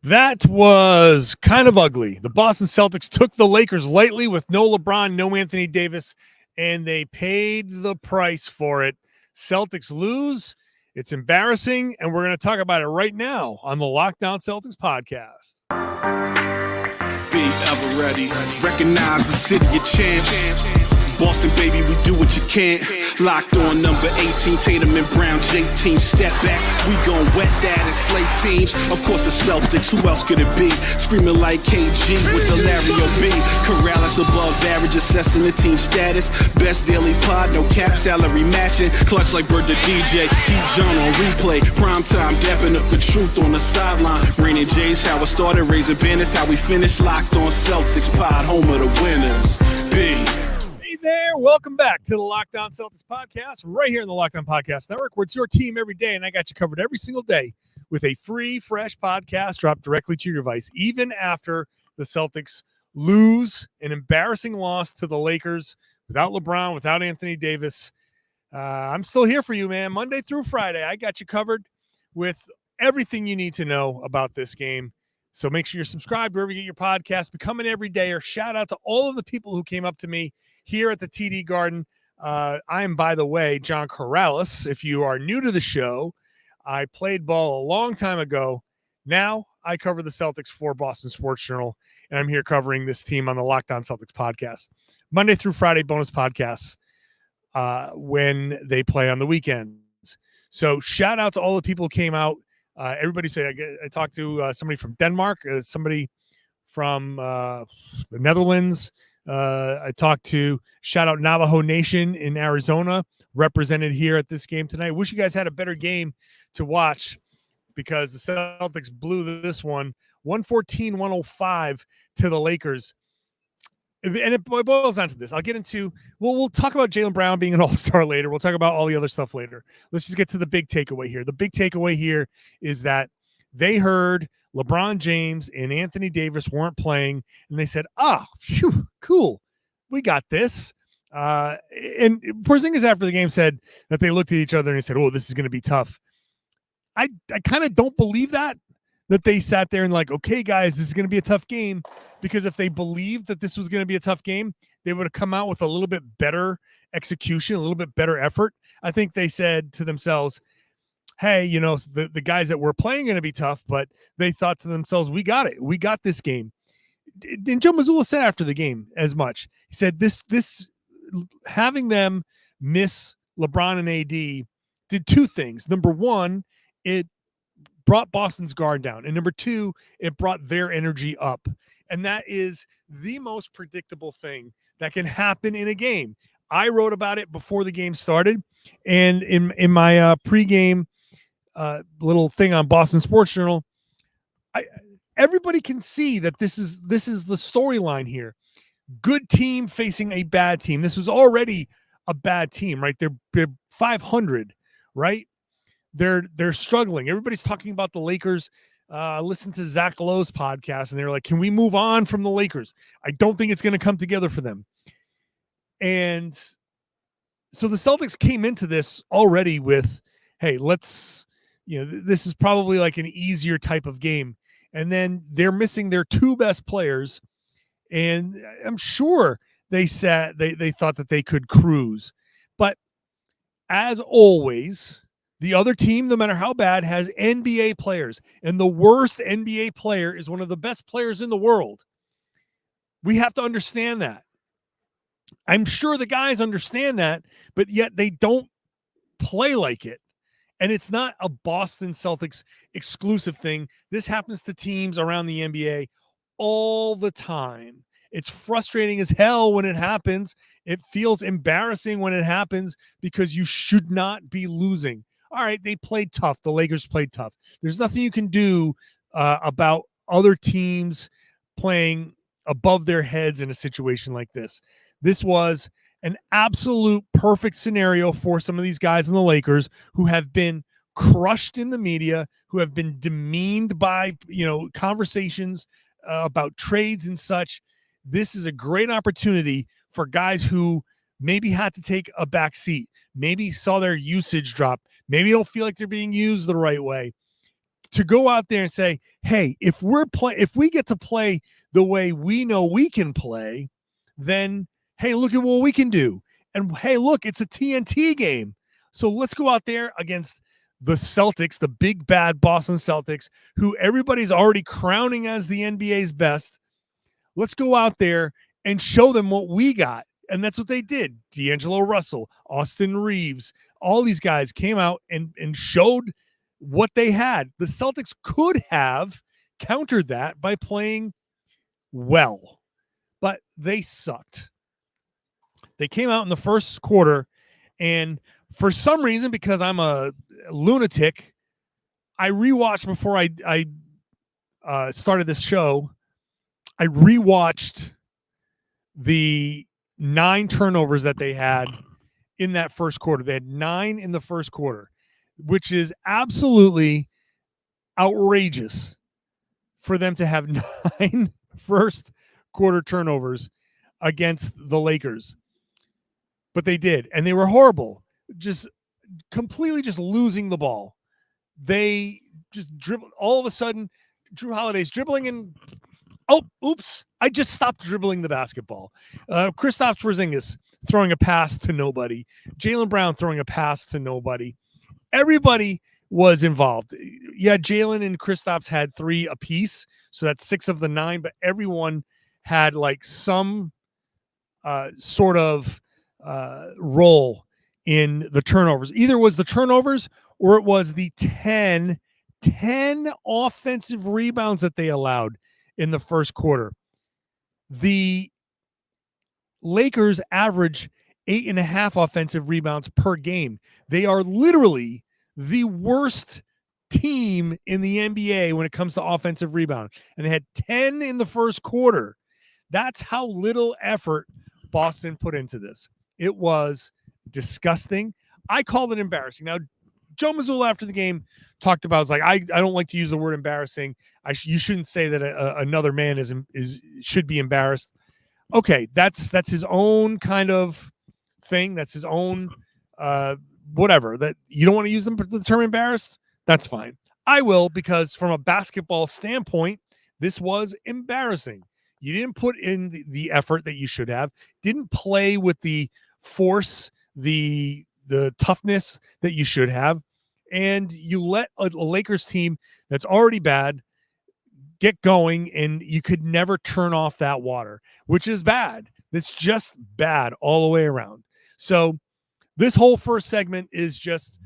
That was kind of ugly. The Boston Celtics took the Lakers lightly with no LeBron, no Anthony Davis, and they paid the price for it. Celtics lose. It's embarrassing, and we're going to talk about it right now on the Lockdown Celtics podcast. Be ever ready. Recognize the city of champs. Boston, baby, we do what you can't. Locked on number 18, Tatum and Brown, J-team, step back. We gon' wet that and slay teams. Of course the Celtics, who else could it be? Screaming like KG with the Larry O.B. Karalis above average, assessing the team status. Best daily pod, no cap, salary matching. Clutch like Bird the DJ, keep John on replay. Prime time, dapping up the truth on the sideline. Raining J's, how it started, raising banners, how we finished. Locked on Celtics pod, home of the winners. B. There, welcome back to the Lockdown Celtics podcast, right here in the Lockdown Podcast Network, where it's your team every day, and I got you covered every single day with a free, fresh podcast dropped directly to your device, even after the Celtics lose an embarrassing loss to the Lakers without LeBron, without Anthony Davis. I'm still here for you, man. Monday through Friday, I got you covered with everything you need to know about this game. So make sure you're subscribed wherever you get your podcast. Become an everydayer. Shout out to all of the people who came up to me here at the TD Garden. I am, by the way, John Karalis. If you are new to the show, I played ball a long time ago. Now I cover the Celtics for Boston Sports Journal, and I'm here covering this team on the Lockdown Celtics podcast. Monday through Friday bonus podcasts when they play on the weekends. So shout out to all the people who came out. Everybody say, I talked to somebody from Denmark, somebody from the Netherlands. I talked to shout out Navajo Nation in Arizona, represented here at this game tonight. Wish you guys had a better game to watch because the Celtics blew this one 114-105 to the Lakers. And it boils down to this. I'll get into, we'll talk about Jaylen Brown being an all-star later. We'll talk about all the other stuff later. Let's just get to the big takeaway here. The big takeaway here is that they heard LeBron James and Anthony Davis weren't playing, and they said, phew, cool. We got this. And Porzingis after the game said that they looked at each other and he said, oh, this is going to be tough. I kind of don't believe that they sat there and like, okay, guys, this is going to be a tough game. Because if they believed that this was going to be a tough game, they would have come out with a little bit better execution, a little bit better effort. I think they said to themselves, hey, the guys that we're playing are going to be tough, but they thought to themselves, we got it. We got this game. And Joe Mazzulla said after the game as much. He said this having them miss LeBron and AD did two things. Number one, it brought Boston's guard down. And number two, it brought their energy up. And that is the most predictable thing that can happen in a game. I wrote about it before the game started. And in my pregame little thing on Boston Sports Journal, everybody can see that this is the storyline here. Good team facing a bad team. This was already a bad team, right? They're 500, right? They're struggling. Everybody's talking about the Lakers. Listen to Zach Lowe's podcast, and they're like, can we move on from the Lakers? I don't think it's going to come together for them. And so the Celtics came into this already with, hey, this is probably like an easier type of game. And then they're missing their two best players. And I'm sure they thought that they could cruise. But as always, the other team, no matter how bad, has NBA players. And the worst NBA player is one of the best players in the world. We have to understand that. I'm sure the guys understand that, but yet they don't play like it. And it's not a Boston Celtics exclusive thing. This happens to teams around the NBA all the time. It's frustrating as hell when it happens. It feels embarrassing when it happens because you should not be losing. All right, they played tough. The Lakers played tough. There's nothing you can do about other teams playing above their heads in a situation like this. This was an absolute perfect scenario for some of these guys in the Lakers who have been crushed in the media, who have been demeaned by, conversations about trades and such. This is a great opportunity for guys who maybe had to take a back seat, maybe saw their usage drop, maybe don't feel like they're being used the right way. to go out there and say, hey, if we get to play the way we know we can play, then hey, look at what we can do. And hey, look, it's a TNT game. So let's go out there against the Celtics, the big bad Boston Celtics, who everybody's already crowning as the NBA's best. Let's go out there and show them what we got. And that's what they did. D'Angelo Russell, Austin Reeves, all these guys came out and showed what they had. The Celtics could have countered that by playing well, but they sucked. They came out in the first quarter, and for some reason, because I'm a lunatic, I rewatched before I started this show. I rewatched the 9 turnovers that they had in that first quarter. They had 9 in the first quarter, which is absolutely outrageous for them to have 9 first quarter turnovers against the Lakers. But they did, and they were horrible. Just completely just losing the ball. They just dribble. All of a sudden, Drew Holiday's dribbling and oops, I just stopped dribbling the basketball. Kristaps Porzingis throwing a pass to nobody. Jaylen Brown throwing a pass to nobody. Everybody was involved. Yeah, Jaylen and Kristaps had 3 apiece, so that's 6 of the 9, but everyone had like some sort of role in the turnovers. Either it was the turnovers or it was the 10 offensive rebounds that they allowed in the first quarter. The Lakers average 8.5 offensive rebounds per game. They are literally the worst team in the NBA when it comes to offensive rebound. And they had 10 in the first quarter. That's how little effort Boston put into this. It was disgusting. I called it embarrassing. Now, Joe Mazzulla after the game talked about, was like, I don't like to use the word embarrassing. You shouldn't say that another man should be embarrassed. Okay, that's his own kind of thing. That's his own whatever. That you don't want to use the term embarrassed. That's fine. I will, because from a basketball standpoint, this was embarrassing. You didn't put in the effort that you should have. Didn't play with the force, the toughness that you should have, and you let a Lakers team that's already bad get going, and you could never turn off that water, which is bad. It's just bad all the way around. So this whole first segment is just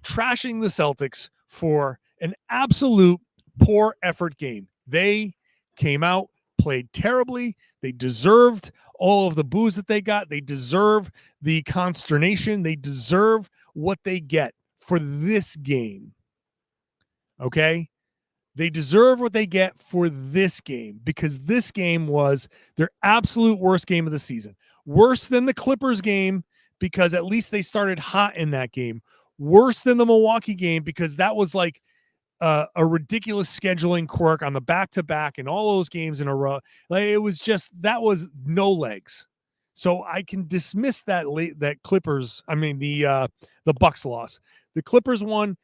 trashing the Celtics for an absolute poor effort game. They came out, played terribly. They deserved all of the boos that they got. They deserve the consternation. They deserve what they get for this game. Okay? They deserve what they get for this game, because this game was their absolute worst game of the season. Worse than the Clippers game, because at least they started hot in that game. Worse than the Milwaukee game, because that was like a ridiculous scheduling quirk on the back-to-back and all those games in a row. Like, it was just, that was no legs. So I can dismiss that Clippers. I mean the Bucks loss. The Clippers one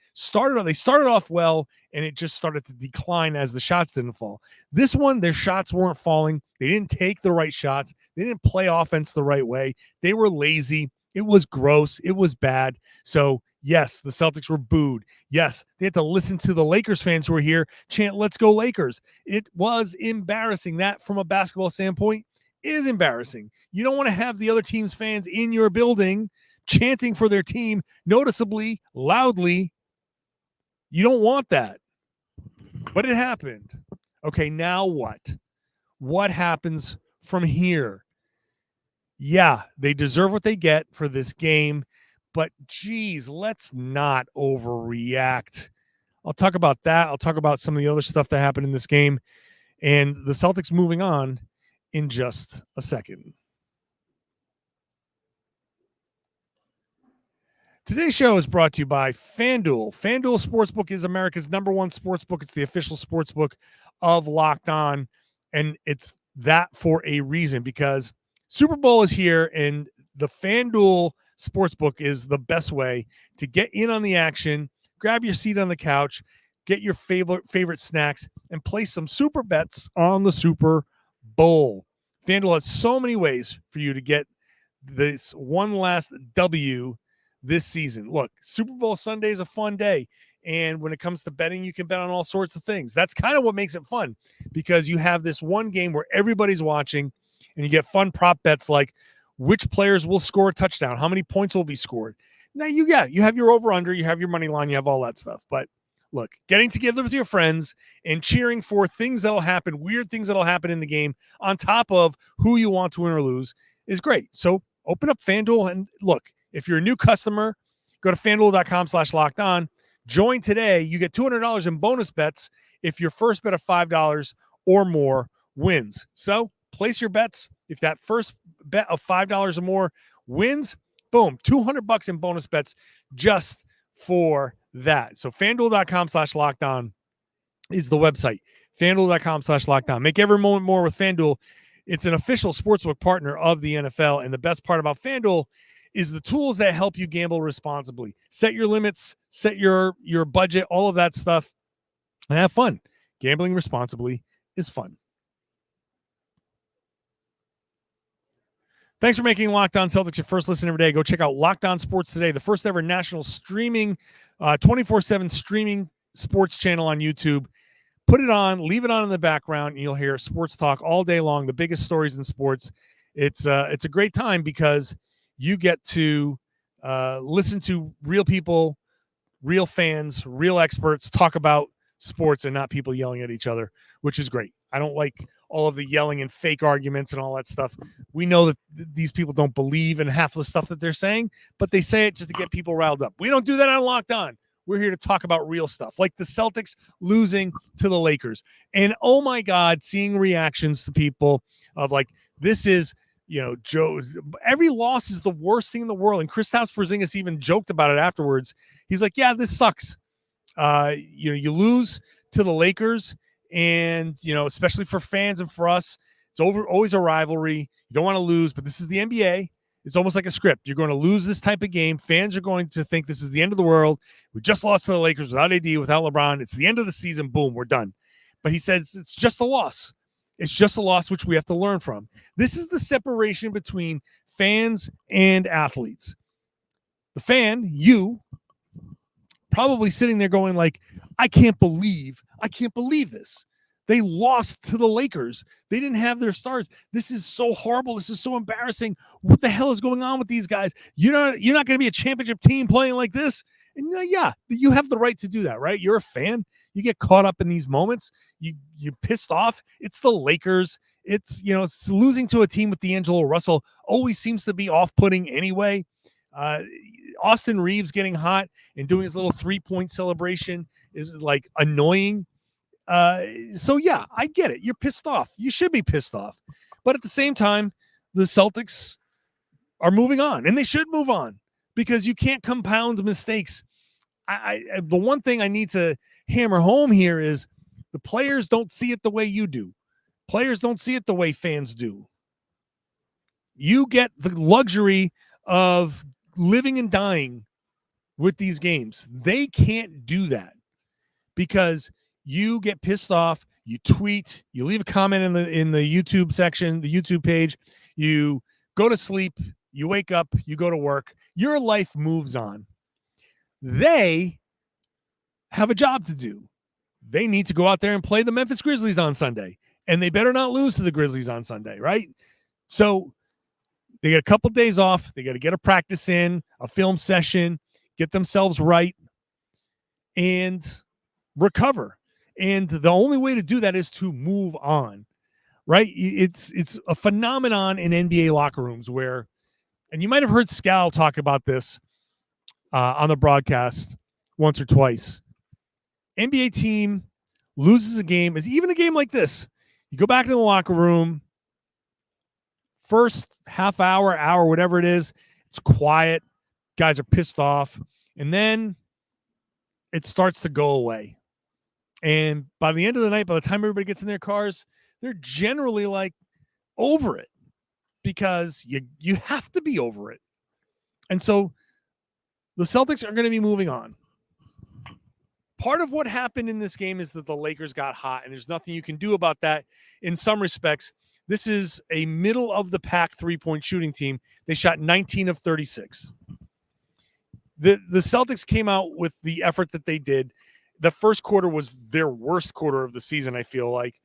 they started off well, and it just started to decline as the shots didn't fall. This one, their shots weren't falling. They didn't take the right shots. They didn't play offense the right way. They were lazy. It was gross. It was bad. So yes, the Celtics were booed. Yes, they had to listen to the Lakers fans who were here chant, "Let's go Lakers." It was embarrassing. That, from a basketball standpoint, is embarrassing. You don't want to have the other team's fans in your building chanting for their team noticeably, loudly. You don't want that. But it happened. Okay, now what? What happens from here? Yeah, they deserve what they get for this game, but geez, let's not overreact. I'll talk about that. I'll talk about some of the other stuff that happened in this game and the Celtics moving on in just a second. Today's show is brought to you by FanDuel. FanDuel Sportsbook is America's #1 sportsbook. It's the official sportsbook of Locked On, and it's that for a reason, because Super Bowl is here, and the FanDuel Sportsbook is the best way to get in on the action, grab your seat on the couch, get your favorite snacks, and place some super bets on the Super Bowl. FanDuel has so many ways for you to get this one last W this season. Look, Super Bowl Sunday is a fun day. And when it comes to betting, you can bet on all sorts of things. That's kind of what makes it fun, because you have this one game where everybody's watching and you get fun prop bets like which players will score a touchdown, how many points will be scored. Now, you have your over-under, you have your money line, you have all that stuff. But look, getting together with your friends and cheering for things that'll happen, weird things that'll happen in the game, on top of who you want to win or lose, is great. So open up FanDuel and look, if you're a new customer, go to FanDuel.com/lockedon. Join today. You get $200 in bonus bets if your first bet of $5 or more wins. So place your bets. If that first bet of $5 or more wins, boom, $200 in bonus bets just for that. So FanDuel.com/lockedon is the website. FanDuel.com/lockedon. Make every moment more with FanDuel. It's an official sportsbook partner of the NFL. And the best part about FanDuel is the tools that help you gamble responsibly. Set your limits, set your budget, all of that stuff, and have fun. Gambling responsibly is fun. Thanks for making Locked On Celtics your first listen every day. Go check out Locked On Sports Today, the first ever national streaming, 24/7 streaming sports channel on YouTube. Put it on, leave it on in the background, and you'll hear sports talk all day long, the biggest stories in sports. It's a great time because you get to listen to real people, real fans, real experts talk about sports and not people yelling at each other, which is great. I don't like all of the yelling and fake arguments and all that stuff. We know that these people don't believe in half of the stuff that they're saying, but they say it just to get people riled up. We don't do that on Locked On. We're here to talk about real stuff, like the Celtics losing to the Lakers. And oh my God, seeing reactions to people of like, this is, Joe, every loss is the worst thing in the world. And Kristaps Porzingis even joked about it afterwards. He's like, yeah, this sucks. You lose to the Lakers, and, especially for fans and for us, it's always a rivalry. You don't want to lose, but this is the NBA. It's almost like a script. You're going to lose this type of game. Fans are going to think this is the end of the world. We just lost to the Lakers without AD, without LeBron. It's the end of the season. Boom, we're done. But he says it's just a loss. It's just a loss, which we have to learn from. This is the separation between fans and athletes. The fan, you, probably sitting there going like, I can't believe this. They lost to the Lakers. They didn't have their stars. This is so horrible. This is so embarrassing. What the hell is going on with these guys? You're not going to be a championship team playing like this. And yeah, you have the right to do that, right? You're a fan. You get caught up in these moments. You're pissed off. It's the Lakers. It's losing to a team with D'Angelo Russell always seems to be off-putting anyway. Austin Reeves getting hot and doing his little 3-point celebration is like annoying. So yeah, I get it. You're pissed off. You should be pissed off. But at the same time, the Celtics are moving on, and they should move on because you can't compound mistakes. The one thing I need to hammer home here is the players don't see it the way you do. Players don't see it the way fans do. You get the luxury of living and dying with these games. They can't do that because you get pissed off, you tweet, you leave a comment in the YouTube section, the YouTube page, you go to sleep, you wake up, you go to work, your life moves on. They have a job to do. They need to go out there and play the Memphis Grizzlies on Sunday, and they better not lose to the Grizzlies on Sunday, right? So they get a couple days off. They got to get a practice in, a film session, get themselves right, and recover. And the only way to do that is to move on, right? It's a phenomenon in NBA locker rooms where, and you might have heard Scal talk about this on the broadcast once or twice. NBA team loses a game, is even a game like this. You go back to the locker room, first half hour, whatever it is, it's quiet. Guys are pissed off. And then it starts to go away. And by the end of the night, by the time everybody gets in their cars, they're generally like over it because you have to be over it. And so the Celtics are going to be moving on. part of what happened in this game is that the Lakers got hot, and there's nothing you can do about that in some respects. This is a middle-of-the-pack three-point shooting team. They shot 19 of 36. The Celtics came out with the effort that they did. The first quarter was their worst quarter of the season, I feel like.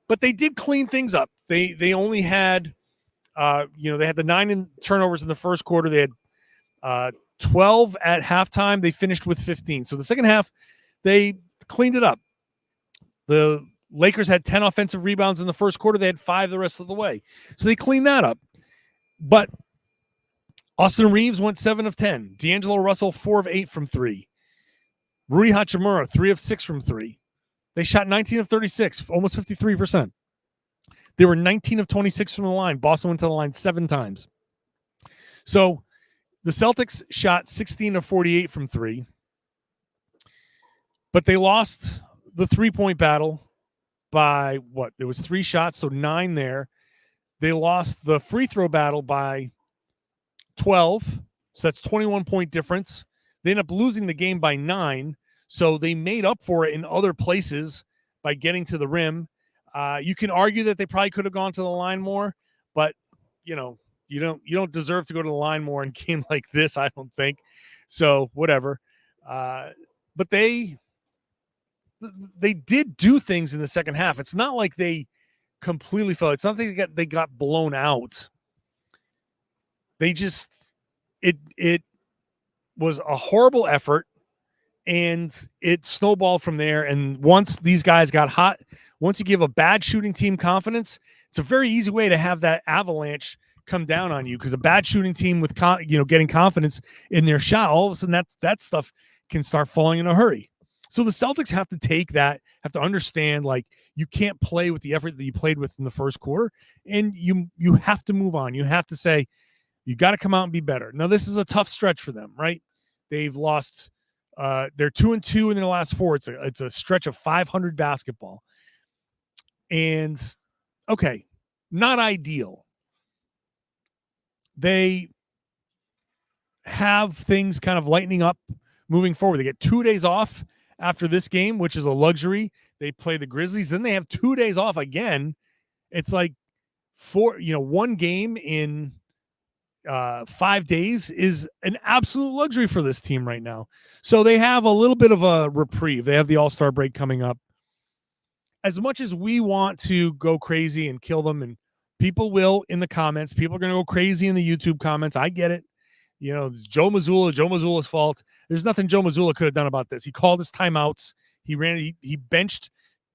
But they did clean things up. They only had, they had the 9 turnovers in the first quarter. They had 12 at halftime. They finished with 15. So the second half, they cleaned it up. The Lakers had 10 offensive rebounds in the first quarter. They had 5 the rest of the way. So they cleaned that up. But Austin Reeves went 7 of 10. D'Angelo Russell, 4 of 8 from 3. Rui Hachimura, 3 of 6 from 3. They shot 19 of 36, almost 53%. They were 19 of 26 from the line. Boston went to the line 7 times. So the Celtics shot 16 of 48 from 3. But they lost the three-point battle by what? There was 3 shots, so 9 there. They lost the free throw battle by 12, so that's 21-point difference. They ended up losing the game by 9, so they made up for it in other places by getting to the rim. You can argue that they probably could have gone to the line more, but you don't deserve to go to the line more in a game like this, I don't think. So whatever. But they did do things in the second half. It's not like they completely fell. It's not like they got blown out. They just it was a horrible effort, and it snowballed from there. And once these guys got hot, once you give a bad shooting team confidence, it's a very easy way to have that avalanche come down on you, because a bad shooting team with getting confidence in their shot, all of a sudden that stuff can start falling in a hurry. So the Celtics have to take that, have to understand, like, you can't play with the effort that you played with in the first quarter, and you have to move on. You have to say, you got to come out and be better. Now, this is a tough stretch for them, right? They've lost, they're 2-2 in their last 4. It's a stretch of 500 basketball. And, okay, not ideal. They have things kind of lightening up moving forward. They get 2 days off after this game, which is a luxury. They play the Grizzlies. Then they have 2 days off again. It's like one game in 5 days is an absolute luxury for this team right now. So they have a little bit of a reprieve. They have the All-Star break coming up. As much as we want to go crazy and kill them, and people will in the comments, people are going to go crazy in the YouTube comments. I get it. Joe Mazzulla's fault. There's nothing Joe Mazzulla could have done about this. He called his timeouts. He benched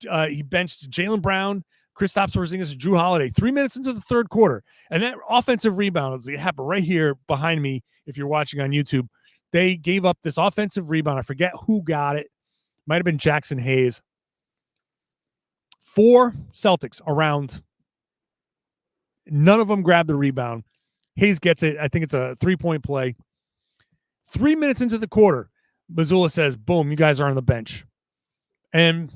Jaylen Brown, Kristaps Porzingis, and Drew Holiday 3 minutes into the third quarter. And that offensive rebound, it happened right here behind me if you're watching on YouTube. They gave up this offensive rebound. I forget who got it. Might have been Jackson Hayes. 4 Celtics around. None of them grabbed the rebound. Hayes gets it. I think it's a 3-point play. 3 minutes into the quarter, Mazzulla says, boom, you guys are on the bench. And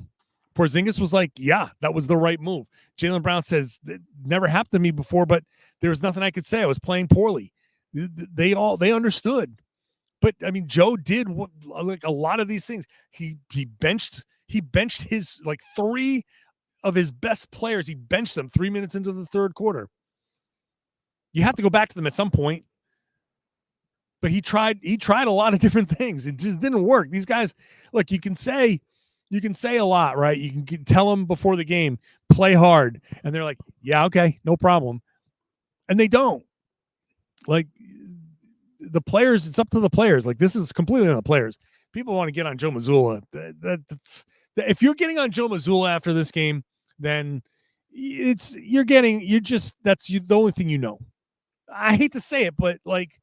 Porzingis was like, yeah, that was the right move. Jaylen Brown says, it never happened to me before, but there was nothing I could say. I was playing poorly. They understood. But, I mean, Joe did a lot of these things. He benched his 3 of his best players. He benched them 3 minutes into the third quarter. You have to go back to them at some point. But he tried a lot of different things. It just didn't work. These guys, look, you can say a lot, right? You can tell them before the game, play hard. And they're like, yeah, okay, no problem. And they don't. Like, the players, it's up to the players. Like, this is completely on the players. People want to get on Joe Mazzulla. If you're getting on Joe Mazzulla after this game, then that's the only thing you know. I hate to say it, but like,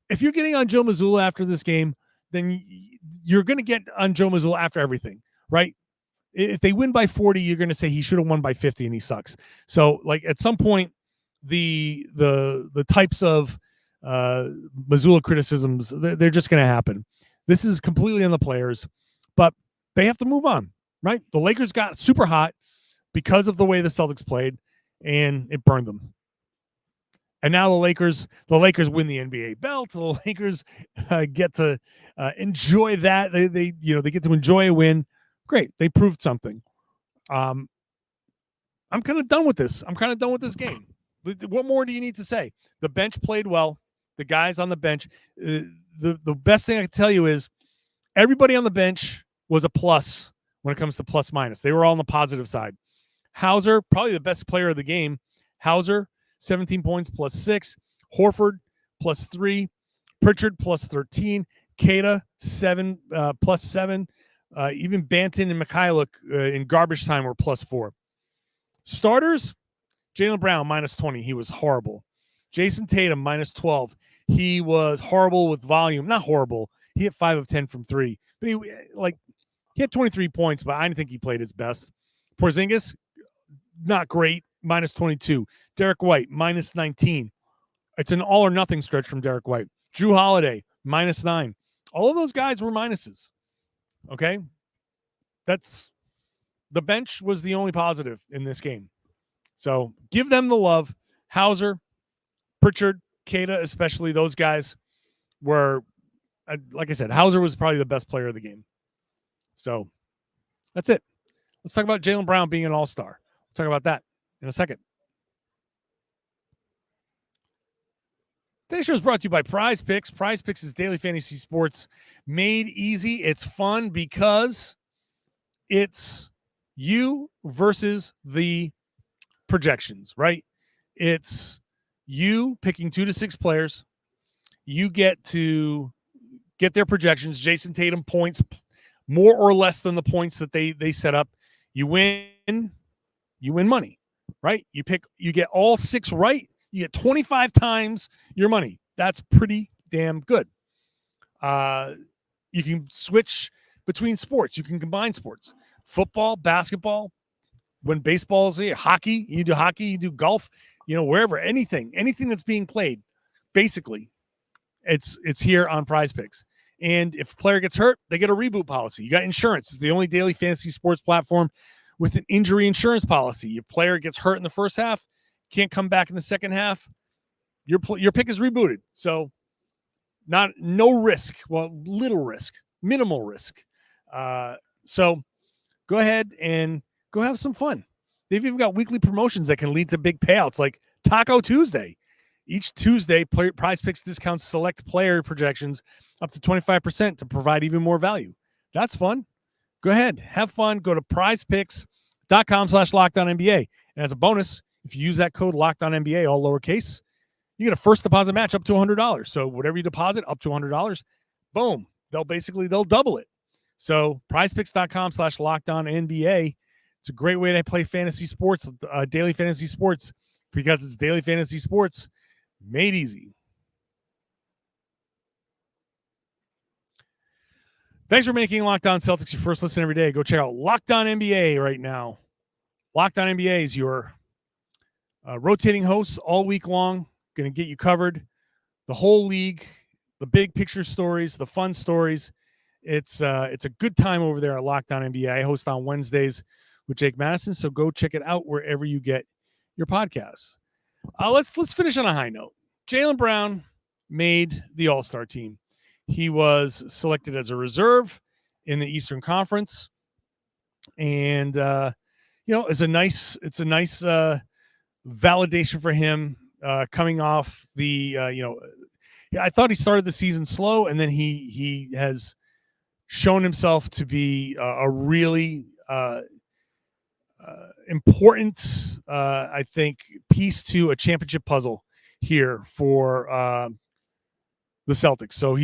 if you're getting on Joe Mazzulla after this game, then you're going to get on Joe Mazzulla after everything, right? If they win by 40, you're going to say he should have won by 50 and he sucks. So, like, at some point, the types of Mazzulla criticisms, they're just going to happen. This is completely on the players, but they have to move on, right? The Lakers got super hot because of the way the Celtics played, and it burned them. And now the Lakers win the NBA belt. The Lakers get to enjoy that. They get to enjoy a win. Great, they proved something. I'm kind of done with this. I'm kind of done with this game. What more do you need to say? The bench played well. The guys on the bench. The best thing I can tell you is everybody on the bench was a plus when it comes to plus minus. They were all on the positive side. Hauser, probably the best player of the game. Hauser, 17 points plus 6. Horford plus 3. Pritchard plus 13. Keita, 7 plus 7. Even Banton and Mikhailuk in garbage time were plus 4. Starters, Jaylen Brown minus 20. He was horrible. Jayson Tatum minus 12. He was horrible with volume. Not horrible. He hit 5 of 10 from 3. But he had 23 points, but I didn't think he played his best. Porzingis, not great, minus 22. Derek White, minus 19. It's an all or nothing stretch from Derek White. Drew Holiday, minus 9. All of those guys were minuses. Okay? The bench was the only positive in this game. So give them the love. Hauser, Pritchard, Keita, especially those guys were, like I said, Hauser was probably the best player of the game. So that's it. Let's talk about Jaylen Brown being an all-star. We'll talk about that in a second. Today's show is brought to you by Prize Picks. Prize Picks is daily fantasy sports made easy. It's fun because it's you versus the projections, right? It's you picking 2 to 6 players. You get to get their projections. Jayson Tatum points more or less than the points that they set up. You win money, right? You get all 6 right. You get 25 times your money. That's pretty damn good. You can switch between sports. You can combine sports. Football, basketball, when baseball's here, hockey, you do golf, wherever, anything that's being played, basically, it's here on Prize Picks. And if a player gets hurt, they get a reboot policy. You got insurance. It's the only daily fantasy sports platform with an injury insurance policy. Your player gets hurt in the first half, can't come back in the second half, your pick is rebooted. So no risk. Well, little risk, minimal risk. So go ahead and go have some fun. They've even got weekly promotions that can lead to big payouts like Taco Tuesday. Each Tuesday, Prize Picks discounts select player projections up to 25% to provide even more value. That's fun. Go ahead. Have fun. Go to prizepicks.com/LockedOnNBA. And as a bonus, if you use that code LockedOnNBA, all lowercase, you get a first deposit match up to $100. So whatever you deposit up to $100, boom, they'll double it. So prizepicks.com/LockedOnNBA. It's a great way to play fantasy sports, daily fantasy sports, because it's daily fantasy sports made easy. Thanks for making Locked On Celtics your first listen every day. Go check out Locked On NBA right now. Locked On NBA is your rotating hosts all week long. Going to get you covered. The whole league, the big picture stories, the fun stories. It's a good time over there at Locked On NBA. I host on Wednesdays with Jake Madison, so go check it out wherever you get your podcasts. Let's finish on a high note. Jaylen Brown made the All-Star team. He was selected as a reserve in the Eastern Conference, and it's a nice validation for him coming off the I thought he started the season slow, and then he has shown himself to be a really important, I think, piece to a championship puzzle here for the Celtics. So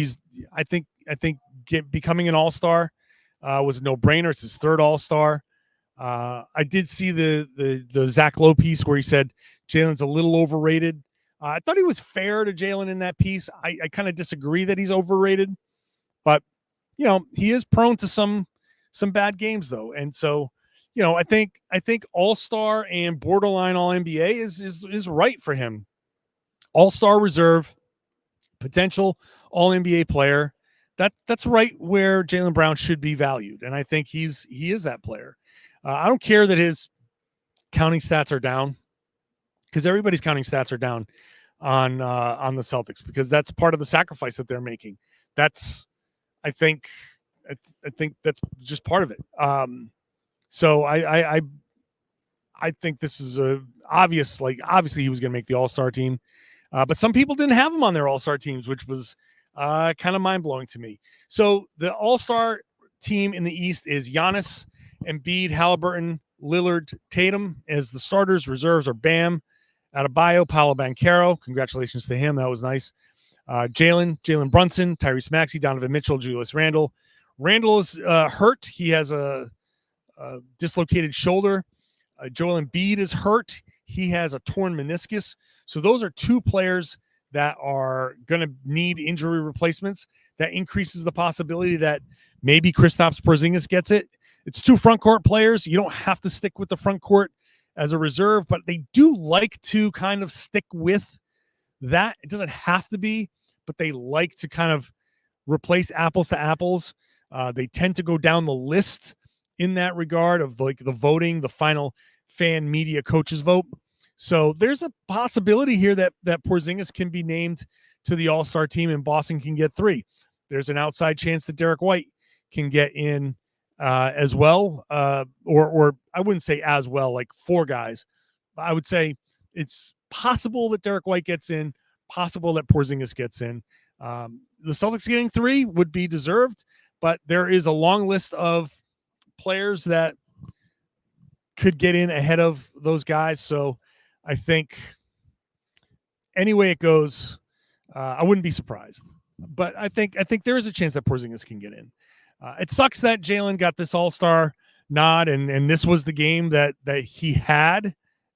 I think becoming an all-star was a no-brainer. It's his third all-star. I did see the Zach Lowe piece where he said Jaylen's a little overrated. I thought he was fair to Jaylen in that piece. I kind of disagree that he's overrated, but he is prone to some bad games though, and so. I think all-star and borderline all-NBA is right for him. All-star reserve, potential all-NBA player. That's right where Jaylen Brown should be valued, and I think he is that player. I don't care that his counting stats are down, because everybody's counting stats are down. on the Celtics, because that's part of the sacrifice that they're making. I think that's just part of it. So I think this is obviously he was going to make the All-Star team, but some people didn't have him on their All-Star teams, which was kind of mind-blowing to me. So the All-Star team in the East is Giannis, Embiid, Halliburton, Lillard, Tatum as the starters. Reserves are Bam, Adebayo, Paolo Banchero. Congratulations to him. That was nice. Jaylen Brunson, Tyrese Maxey, Donovan Mitchell, Julius Randle. Randle is hurt. He has a dislocated shoulder. Joel Embiid is hurt. He has a torn meniscus. So those are two players that are going to need injury replacements. That increases the possibility that maybe Kristaps Porzingis gets it. It's two front court players. You don't have to stick with the front court as a reserve, but they do like to kind of stick with that. It doesn't have to be, but they like to kind of replace apples to apples. They tend to go down the list in that regard of like the voting, the final fan media coaches vote. So there's a possibility here that Porzingis can be named to the All-Star team and Boston can get 3. There's an outside chance that Derek White can get in as well, or I wouldn't say as well, like 4 guys. I would say it's possible that Derek White gets in, possible that Porzingis gets in. The Celtics getting 3 would be deserved, but there is a long list of players that could get in ahead of those guys. So I think any way it goes, I wouldn't be surprised. But I think there is a chance that Porzingis can get in. It sucks that Jaylen got this All-Star nod, and this was the game that he had,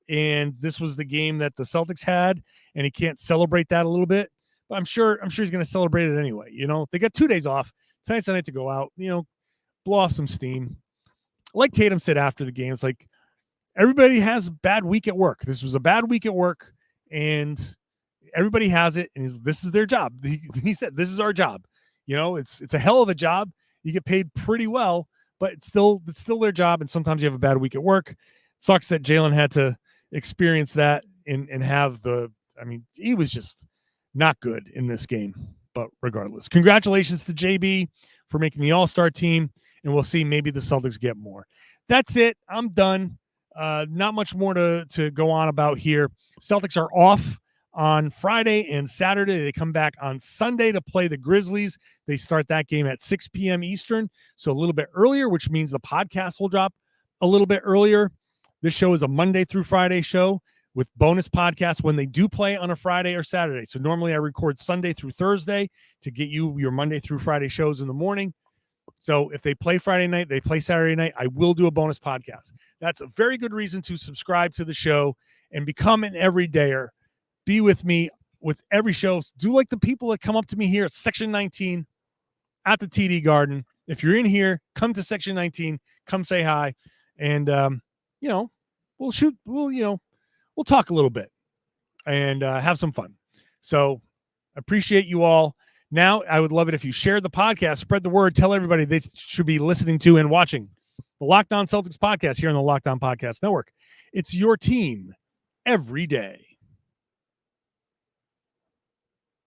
and this was the game that the Celtics had, and he can't celebrate that a little bit. But I'm sure he's going to celebrate it anyway. You know, they got 2 days off. It's nice night to go out, you know, blow off some steam. Like Tatum said after the game, it's like everybody has a bad week at work. This was a bad week at work, and everybody has it, and this is their job. He said, this is our job. You know, it's a hell of a job. You get paid pretty well, but it's still their job, and sometimes you have a bad week at work. It sucks that Jaylen had to experience that and have he was just not good in this game. But regardless, congratulations to JB for making the All-Star team, and we'll see, maybe the Celtics get more. That's it. I'm done. Not much more to go on about here. Celtics are off on Friday and Saturday. They come back on Sunday to play the Grizzlies. They start that game at 6 p.m. Eastern, so a little bit earlier, which means the podcast will drop a little bit earlier. This show is a Monday through Friday show with bonus podcasts when they do play on a Friday or Saturday. So normally I record Sunday through Thursday to get you your Monday through Friday shows in the morning. So if they play Friday night, they play Saturday night, I will do a bonus podcast. That's a very good reason to subscribe to the show and become an everydayer. Be with me with every show. Do like the people that come up to me here at Section 19 at the TD Garden. If you're in here, come to Section 19, come say hi. And, we'll talk a little bit and have some fun. So appreciate you all. Now, I would love it if you shared the podcast, spread the word, tell everybody they should be listening to and watching the Locked On Celtics podcast here on the Locked On Podcast Network. It's your team every day.